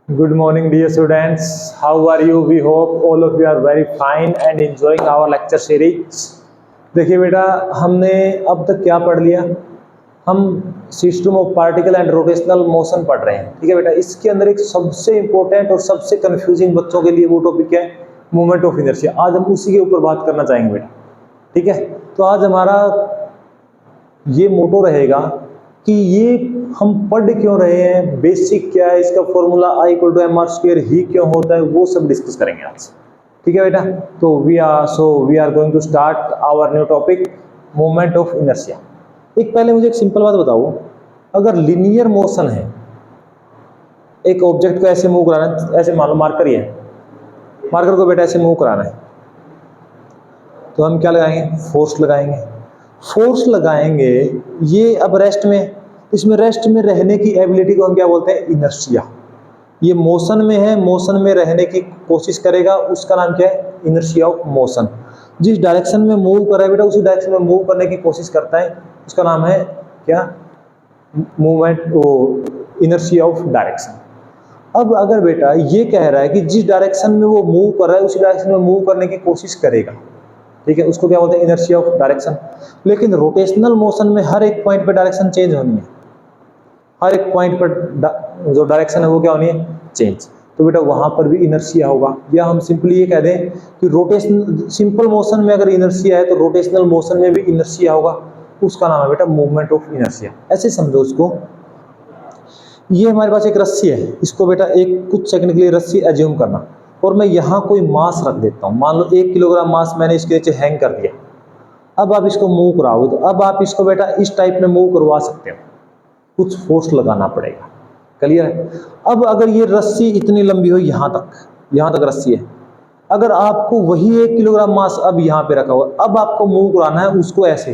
Good morning, dear students. How are you? We hope all of you are very fine and enjoying our lecture series. देखिए बेटा, हमने अब तक क्या पढ़ लिया? हम system of particle and rotational motion पढ़ रहे हैं। ठीक है बेटा, इसके अंदर एक सबसे इंपॉर्टेंट और सबसे कंफ्यूजिंग बच्चों के लिए वो टॉपिक है मोमेंट ऑफ इनर्शिया। आज हम उसी के ऊपर बात करना चाहेंगे बेटा। ठीक है, तो आज हमारा ये मोटो रहेगा कि ये हम पढ़ क्यों रहे हैं, बेसिक क्या है, इसका फॉर्मूला I = mr², ही क्यों होता है, वो सब डिस्कस करेंगे आज। ठीक है बेटा, तो we are going to start our new topic moment of inertia. एक पहले मुझे एक सिंपल बात बताओ, अगर लिनियर मोशन है, एक ऑब्जेक्ट को ऐसे मूव कराना है, ऐसे मान लो मार्कर ही है, मार्कर को बेटा ऐसे मूव कराना है, तो हम क्या लगाएंगे? फोर्स लगाएंगे। फोर्स लगाएंगे, ये अब रेस्ट में, इसमें रेस्ट में रहने की एबिलिटी को हम क्या बोलते हैं? इनर्शिया। ये मोशन में है, मोशन में रहने की कोशिश करेगा, उसका नाम क्या है? Inertia of motion. जिस डायरेक्शन में मूव कर रहा है बेटा, उसी डायरेक्शन में मूव करने की कोशिश करता है, उसका नाम है क्या? Movement, inertia of direction. अब अगर बेटा ये कह रहा है कि जिस डायरेक्शन में वो मूव कर रहा है उसी डायरेक्शन में मूव करने की कोशिश करेगा, ठीक है, उसको क्या बोलते हैं? Inertia of direction. लेकिन रोटेशनल मोशन में हर एक पॉइंट पे डायरेक्शन चेंज होनी है, हर एक पॉइंट पर जो डायरेक्शन है वो क्या होनी है? चेंज। तो बेटा वहां पर भी इनर्शिया होगा। या हम सिंपली ये कह दें कि रोटेशनल सिंपल मोशन में अगर इनर्शिया है तो रोटेशनल मोशन में भी इनर्शिया होगा, उसका नाम है बेटा मूवमेंट ऑफ इनर्शिया। ऐसे समझो इसको, ये हमारे पास एक रस्सी है, इसको बेटा एक कुछ सेकंड के लिए रस्सी एज्यूम करना, और मैं यहाँ कोई मास रख देता हूँ, मान लो 1 किलोग्राम मास मैंने इसके नीचे हैंग कर दिया। अब आप इसको मूव कराओगे तो अब आप इसको बेटा इस टाइप में मूव करवा सकते हो, कुछ फोर्स लगाना पड़ेगा। क्लियर है? अब अगर ये रस्सी इतनी लंबी हो, यहाँ तक रस्सी है, अगर आपको वही 1 किलोग्राम मास अब यहाँ पे रखा हुआ, अब आपको मूव कराना है उसको ऐसे,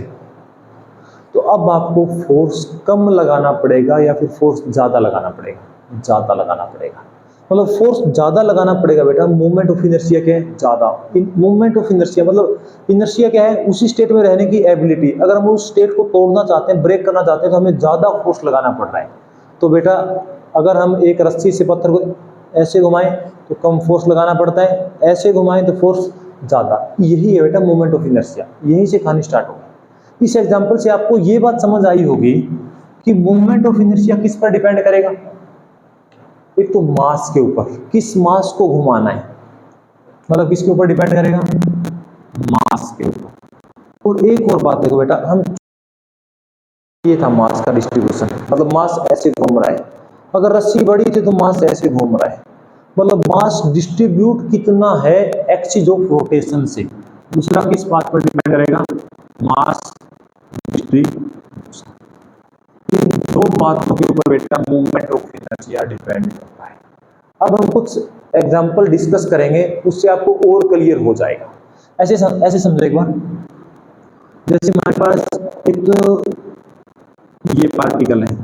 तो अब आपको फोर्स कम लगाना पड़ेगा या फिर फोर्स ज्यादा लगाना पड़ेगा? ज्यादा लगाना पड़ेगा। मतलब फोर्स ज्यादा लगाना पड़ेगा बेटा। मूवमेंट ऑफ इनर्शिया क्या है? ज्यादा। मूवमेंट ऑफ इनर्शिया मतलब इनर्शिया क्या है? उसी स्टेट में रहने की एबिलिटी। अगर हम उस स्टेट को तोड़ना चाहते हैं, ब्रेक करना चाहते हैं, तो हमें ज्यादा फोर्स लगाना पड़ रहा है। तो बेटा अगर हम एक रस्सी से पत्थर को ऐसे घुमाएं तो कम फोर्स लगाना पड़ता है, ऐसे घुमाएं तो फोर्स ज्यादा। यही है बेटा मूवमेंट ऑफ इनर्शिया। यहीं से कहानी स्टार्ट होगी। इस एग्जाम्पल से आपको ये बात समझ आई होगी कि मूवमेंट ऑफ इनर्शिया किस पर डिपेंड करेगा? एक तो मास के ऊपर, किस मास को घुमाना है, मतलब किसके ऊपर डिपेंड करेगा? मास के ऊपर। और एक और बात देखो बेटा, हम ये था मास का डिस्ट्रीब्यूशन, मतलब मास ऐसे घूम रहा है, अगर रस्सी बड़ी थी तो मास ऐसे घूम रहा है, मतलब मास डिस्ट्रीब्यूट कितना है एक्सिस ऑफ रोटेशन से। दूसरा किस बात पर डिपेंड करेगा? Mass distribution. इन दो बातों के ऊपर बेटा मूवमेंट ऑफ इनर्शिया डिपेंड करता है। अब हम कुछ एग्जांपल डिस्कस करेंगे, उससे आपको और क्लियर हो जाएगा। ऐसे समझो एक बार, जैसे हमारे पास एक तो ये पार्टिकल है,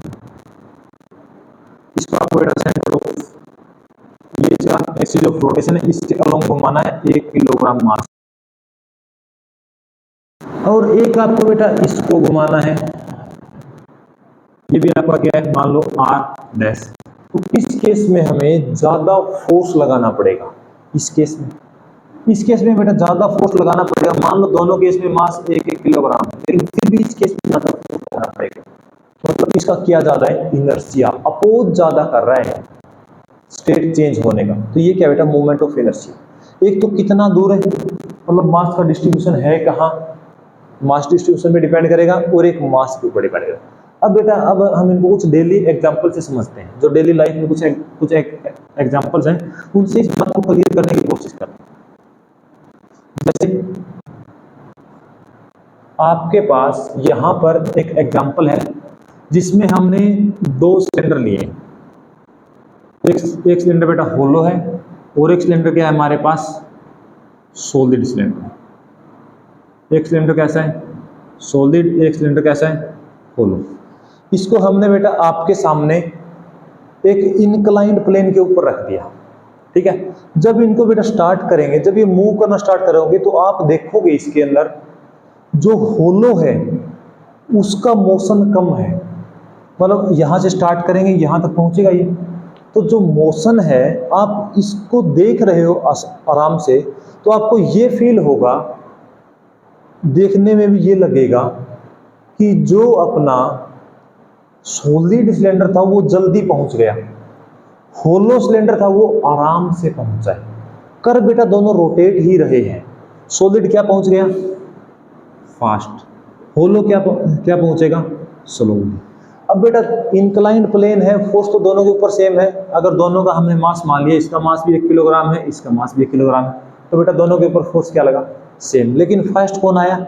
इसको आपको बेटा सेंटर ऑफ, ये जो एक्सिस ऑफ रोटेशन है, इसके अलोंग घुमाना है 1 किलोग्राम मास, और एक आपको बेटा इसको घुमाना है, ये भी आपका क्या है? मान लो r'। तो इस केस में हमें ज्यादा फोर्स लगाना पड़ेगा। इस केस में बेटा ज्यादा फोर्स लगाना पड़ेगा। मान लो दोनों केस में मास 1-1 किलोग्राम, लेकिन फिर भी इस केस में ज्यादा फोर्स लगाना पड़ेगा। मतलब इसका क्या ज्यादा है? इनर्शिया अपोज ज्यादा कर रहा है स्टेट चेंज होने का। तो ये क्या बेटा? Movement of inertia. एक तो कितना दूर है, मतलब मास का डिस्ट्रीब्यूशन है कहाँ, मास डिस्ट्रीब्यूशन में डिपेंड करेगा, और एक मास के ऊपर डिपेंड करेगा। अब बेटा अब हम इनको कुछ डेली एग्जांपल से समझते हैं, जो डेली लाइफ में कुछ एग्जांपल्स हैं, उनसे इस बात को क्लियर करने की कोशिश करते हैं। जैसे आपके पास यहाँ पर एक एग्जांपल है जिसमें हमने 2 सिलेंडर लिए। एक सिलेंडर बेटा होलो है, और एक सिलेंडर क्या है हमारे पास? Solid cylinder. एक सिलेंडर कैसा है? सॉलिड। एक सिलेंडर कैसा है? होलो। इसको हमने बेटा आपके सामने एक इंक्लाइंड प्लेन के ऊपर रख दिया। ठीक है, जब इनको बेटा स्टार्ट करेंगे, जब ये मूव करना स्टार्ट करोगे, तो आप देखोगे इसके अंदर जो होलो है उसका मोशन कम है। मतलब यहां से स्टार्ट करेंगे, यहां तक पहुंचेगा ये, तो जो मोशन है आप इसको देख रहे हो आराम से, तो आपको ये फील होगा, देखने में भी ये लगेगा कि जो अपना सॉलिड सिलेंडर था वो जल्दी पहुंच गया, होलो सिलेंडर था वो आराम से पहुंचा है। कर बेटा दोनों रोटेट ही रहे हैं। सॉलिड क्या पहुंच गया, फास्ट, होलो क्या क्या पहुंचेगा, स्लोली। अब बेटा इंक्लाइंड प्लेन है, फोर्स तो दोनों के ऊपर सेम है। अगर दोनों का हमने मास मान लिया, इसका मास भी 1 किलोग्राम है, इसका मास भी 1 किलोग्राम है, तो बेटा दोनों के ऊपर फोर्स क्या लगा, सेम। लेकिन फर्स्ट कौन आया,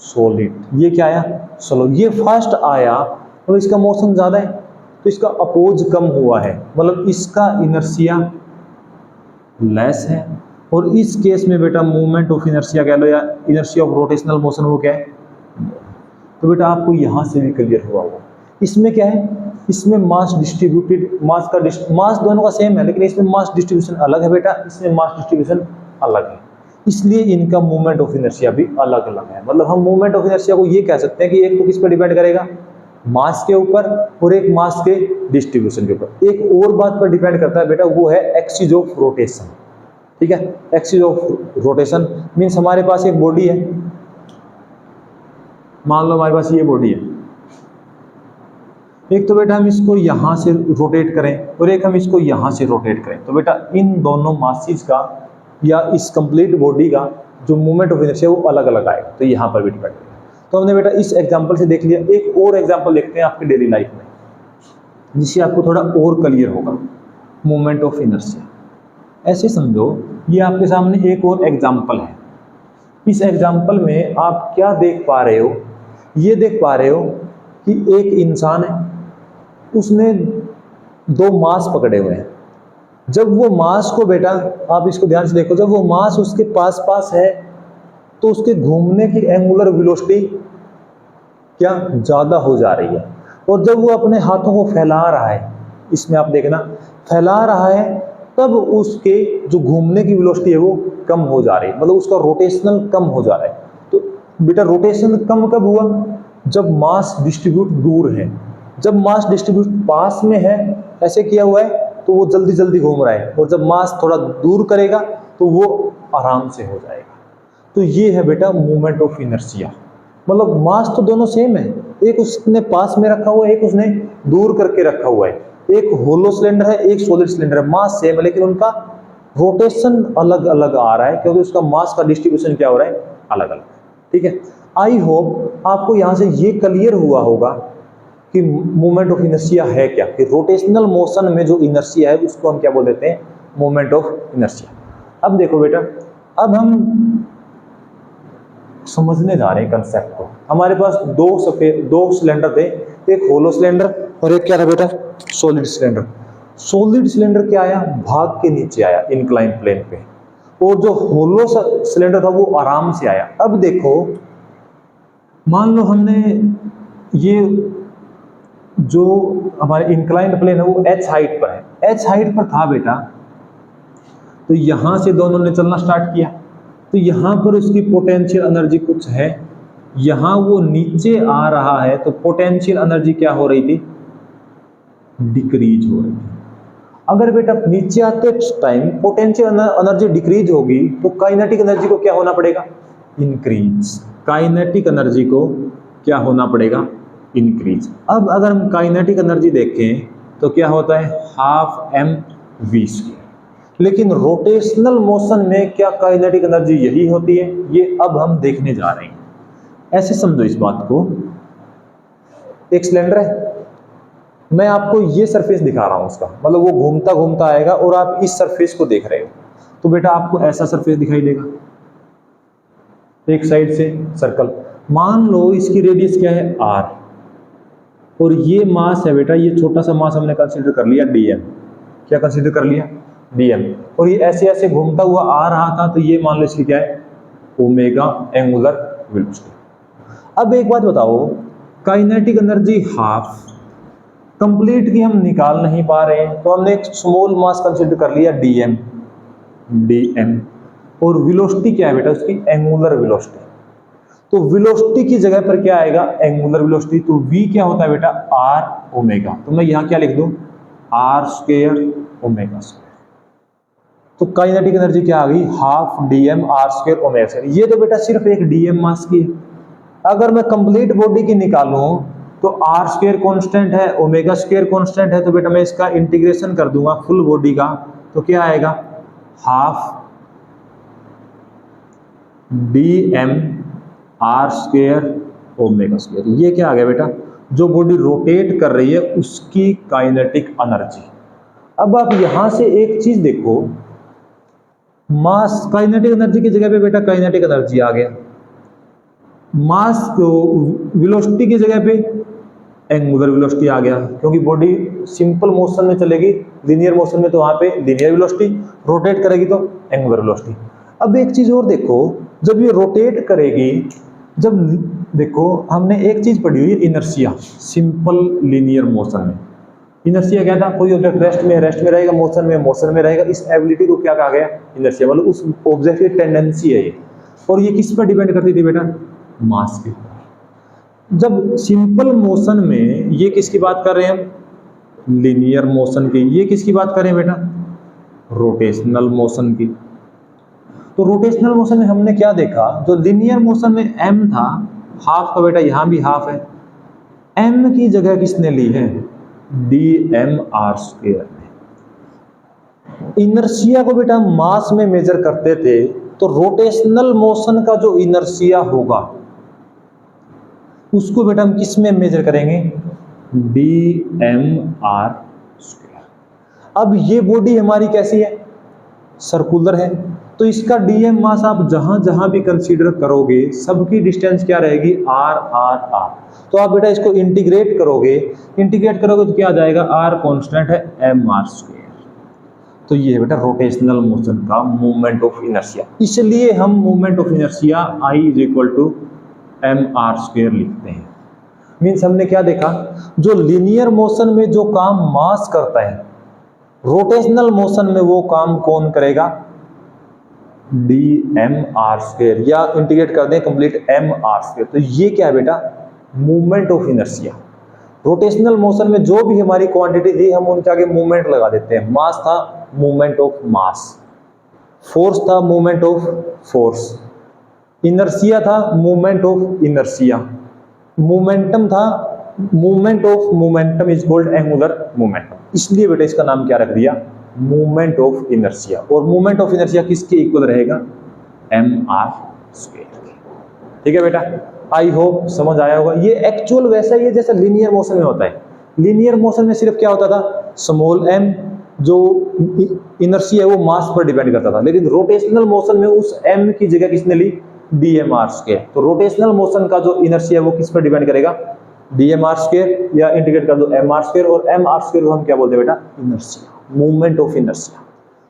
सॉलिड। ये क्या आया, स्लो। ये फर्स्ट आया तो इसका मोशन ज्यादा है, तो इसका अपोज कम हुआ है, मतलब इसका इनर्शिया लेस है। और इस केस में बेटा मूवमेंट ऑफ इनर्शिया कह लो या इनर्शिया ऑफ रोटेशनल मोशन वो क्या है। तो बेटा आपको यहां से भी क्लियर हुआ होगा। इसमें क्या है, इसमें मास डिस्ट्रीब्यूटेड, मास दोनों का सेम है, लेकिन इसमें मास डिस्ट्रीब्यूशन अलग है बेटा, इसमें मास डिस्ट्रीब्यूशन अलग है, इसलिए इनका मूवमेंट ऑफ इनर्शिया भी अलग अलग है। मतलब हम मूवमेंट ऑफ इनर्शिया को ये कह सकते हैं कि एक तो किस पर डिपेंड करेगा, मास के ऊपर, और एक मास के डिस्ट्रीब्यूशन के ऊपर। एक और बात पर डिपेंड करता है बेटा, वो है एक्सिस ऑफ रोटेशन। ठीक है, एक्सिस ऑफ रोटेशन मीन्स हमारे पास एक बॉडी है, मान लो हमारे पास ये बॉडी है, एक तो बेटा हम इसको यहां से रोटेट करें और एक हम इसको यहां से रोटेट करें, तो बेटा इन दोनों मासेस का या इस कंप्लीट बॉडी का जो मूवमेंट ऑफ इनर्शिया वो अलग अलग आएगा। तो यहां पर भी डिपेंड करेगा। तो हमने बेटा इस एग्जांपल से देख लिया। एक और एग्जांपल देखते हैं आपकी डेली लाइफ में, जिससे आपको थोड़ा और क्लियर होगा मूवमेंट ऑफ इनर्शिया। ऐसे समझो, ये आपके सामने एक और एग्जांपल है। इस एग्जांपल में आप क्या देख पा रहे हो, ये देख पा रहे हो कि एक इंसान है, उसने 2 मास पकड़े हुए हैं। जब वो मास को बेटा, आप इसको ध्यान से देखो, जब वो मास उसके पास पास है तो उसके घूमने की एंगुलर वेलोसिटी क्या ज्यादा हो जा रही है, और जब वो अपने हाथों को फैला रहा है, इसमें आप देखना फैला रहा है, तब उसके जो घूमने की वेलोसिटी है वो कम हो जा रही है, मतलब उसका रोटेशनल कम हो जा रहा है। तो बेटा रोटेशन कम कब हुआ, जब मास डिस्ट्रीब्यूट दूर है। जब मास डिस्ट्रीब्यूट पास में है, ऐसे किया हुआ है, तो वो जल्दी जल्दी घूम रहा है, और जब मास थोड़ा दूर करेगा तो वो आराम से हो जाएगा। तो ये है बेटा मूवमेंट ऑफ इनर्शिया। मतलब मास तो दोनों सेम है, एक उसने पास में रखा हुआ है, एक उसने दूर करके रखा हुआ है। एक होलो सिलेंडर है, एक सॉलिड सिलेंडर है, मास सेम है, लेकिन उनका रोटेशन अलग अलग आ रहा है, क्योंकि उसका मास का डिस्ट्रीब्यूशन क्या हो रहा है, अलग अलग। ठीक है, आई होप आपको यहां से ये क्लियर हुआ होगा कि मूवमेंट ऑफ इनर्शिया है क्या, कि रोटेशनल मोशन में जो इनर्शिया है उसको हम क्या बोल देते हैं, मूवमेंट ऑफ इनर्शिया। अब देखो बेटा, अब हम समझने जा रहे हैं कंसेप्ट को। हमारे पास 2 सिलेंडर थे, एक होलो सिलेंडर और एक क्या था बेटा, सॉलिड सिलेंडर। सॉलिड सिलेंडर क्या आया, भाग के नीचे आया इंक्लाइन प्लेन पे, और जो होलो सिलेंडर था वो आराम से आया। अब देखो, मान लो हमने ये जो हमारे इंक्लाइंड प्लेन है वो h हाइट पर है, h हाइट पर था बेटा, तो यहां से दोनों ने चलना स्टार्ट किया, तो यहां पर उसकी पोटेंशियल एनर्जी कुछ है, यहां वो नीचे आ रहा है, तो पोटेंशियल एनर्जी क्या हो रही थी, डिक्रीज हो रही थी। अगर बेटा नीचे आते टाइम पोटेंशियल एनर्जी डिक्रीज होगी, तो काइनेटिक एनर्जी को क्या होना पड़ेगा, इंक्रीज। काइनेटिक एनर्जी को क्या होना पड़ेगा, इंक्रीज। अब अगर हम काइनेटिक एनर्जी देखें तो क्या होता है, हाफ mv²। लेकिन रोटेशनल मोशन में क्या काइनेटिक एनर्जी यही होती है, ये अब हम देखने जा रहे हैं। ऐसे समझो इस बात को, एक सिलेंडर है, मैं आपको ये सरफेस दिखा रहा हूं उसका, मतलब वो घूमता घूमता आएगा और आप इस सरफेस को देख रहे हो, तो बेटा आपको ऐसा सरफेस दिखाई देगा, एक साइड से सर्कल। मान लो इसकी रेडियस क्या है, r, और ये मास है बेटा, ये छोटा सा मास हमने कंसीडर कर लिया dm। क्या कंसीडर कर लिया, dm। और ये ऐसे ऐसे घूमता हुआ आ रहा था, तो ये मान लो इसकी क्या है, ओमेगा एंगुलर वेलोसिटी। अब एक बात बताओ, काइनेटिक एनर्जी हाफ कंप्लीट की हम निकाल नहीं पा रहे हैं, तो हमने एक स्मॉल मास कंसीडर कर लिया dm, और वेलोसिटी क्या है बेटा, उसकी एंगुलर वेलोसिटी। तो वेलोसिटी की जगह पर क्या आएगा, एंगुलर वेलोसिटी। तो v क्या होता है बेटा, r ओमेगा। तो मैं यहां क्या लिख दूं, आर स्क्वायर ओमेगा स्क्वायर। तो काइनेटिक एनर्जी क्या आ गई, half dm R square omega square. ये तो बेटा सिर्फ एक dm मास की है। अगर मैं कंप्लीट बॉडी की निकालूं तो आर स्क्वायर कॉन्स्टेंट है, ओमेगा स्क्वायर कॉन्स्टेंट है, तो बेटा मैं इसका इंटीग्रेशन कर दूंगा फुल बॉडी का, तो क्या आएगा, half dm R square omega square. ये क्या आ गया बेटा, जो बॉडी रोटेट कर रही है उसकी काइनेटिक एनर्जी। अब आप यहां से एक चीज देखो, मास काइनेटिक एनर्जी की जगह पे बेटा काइनेटिक एनर्जी आ गया, मास को वेलोसिटी की जगह पे एंगुलर वेलोसिटी आ गया, क्योंकि बॉडी सिंपल मोशन में चलेगी, लीनियर मोशन में तो वहां पे लीनियर वेलोसिटी, रोटेट करेगी तो एंगुलर वेलोसिटी। अब एक चीज और देखो, जब ये रोटेट करेगी, जब देखो हमने एक चीज पढ़ी हुई है इनर्शिया, सिंपल लीनियर मोशन में इनर्शिया क्या था, कोई ऑब्जेक्ट रेस्ट में रहेगा, मोशन में रहेगा, इस एबिलिटी को क्या कहा गया, इनर्शिया, मतलब उस ऑब्जेक्ट की टेंडेंसी है ये। और ये किस पर डिपेंड करती थी बेटा, मास के। जब सिंपल मोशन में, ये किसकी बात कर रहे हैं हम, लीनियर मोशन की, ये किसकी बात कर रहे हैं बेटा, रोटेशनल मोशन की। तो रोटेशनल मोशन में हमने क्या देखा, जो लीनियर मोशन में m था हाफ का, बेटा यहां भी हाफ है, m की जगह किसने ली है, dm आर स्क्वायर में। इनर्शिया को बेटा मास में मेजर करते थे, तो रोटेशनल मोशन का जो इनर्शिया होगा उसको बेटा हम किस में मेजर करेंगे, dm आर स्क्वायर। अब ये बॉडी हमारी कैसी है, सर्कुलर है, तो इसका dm मास आप जहां जहां भी कंसीडर करोगे सबकी डिस्टेंस क्या रहेगी, r r r। तो आप बेटा इसको इंटीग्रेट करोगे तो क्या आ जाएगा, r कांस्टेंट है m r स्क्वायर। तो ये है बेटा रोटेशनल मोशन का मूवमेंट ऑफ इनर्शिया। इसलिए हम movement of inertia I is equal to M R square लिखते हैं। मीन्स हमने क्या देखा, जो लीनियर मोशन में जो काम मास करता है, रोटेशनल मोशन में वो काम कौन करेगा, dm आर स्क्वायर, या इंटीग्रेट कर दें कंप्लीट m आर स्क्वायर। तो ये क्या है बेटा, movement of inertia. Rotational motion में जो भी हमारी क्वांटिटी थी हम उनके आगे मूवमेंट लगा देते हैं। मास था मूवमेंट ऑफ मास, फोर्स था मूवमेंट ऑफ फोर्स, इनर्शिया था मूवमेंट ऑफ इनर्शिया, मोमेंटम था movement of momentum is called angular momentum. इसलिए बेटा इसका नाम क्या रख दिया, मूवमेंट ऑफ इनर्शिया। और मूवमेंट ऑफ इनर्शिया किसके इक्वल रहेगा, एम आर स्क्वायर। ठीक है बेटा, आई होप समझ आया होगा। ये एक्चुअल वैसा ही है जैसा लीनियर मोशन में होता है। लीनियर मोशन में सिर्फ क्या होता था, स्मॉल m, जो इनर्शिया है वो मास पर डिपेंड करता था, लेकिन रोटेशनल मोशन में उस m की जगह किसने ली, dm आर स्क्वायर। तो रोटेशनल मोशन का जो इनर्शिया है वो किस पर डिपेंड करेगा, dm आर स्क्वायर, या इंटीग्रेट कर दो m आर स्क्वायर, और m आर स्क्वायर को हम क्या बोलते हैं बेटा, इनर्शिया, मूवमेंट ऑफ इनर्शिया।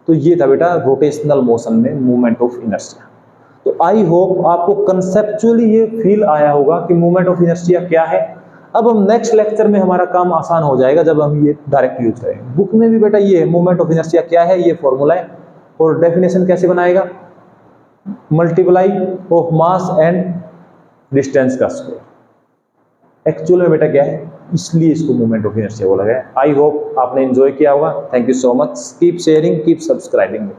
तो ये था बेटा रोटेशनल मोशन में मूवमेंट ऑफ इनर्शिया। तो आई होप आपको कंसेप्चुअली ये फील आया होगा कि मूवमेंट ऑफ इनर्शिया क्या है। अब हम नेक्स्ट लेक्चर में हमारा काम आसान हो जाएगा जब हम ये डायरेक्ट यूज करेंगे। बुक में भी बेटा ये मूवमेंट ऑफ इनर्शिया क्या है, ये फॉर्मूला है, और डेफिनेशन कैसे बनाएगा, multiply of mass and distance का स्क्वायर। एक्चुअल में बेटा क्या है, इसलिए इसको मूवमेंट ऑफ इनर्शिया बोला गया है। आई होप आपने एंजॉय किया होगा। Thank you so much. Keep sharing, keep subscribing.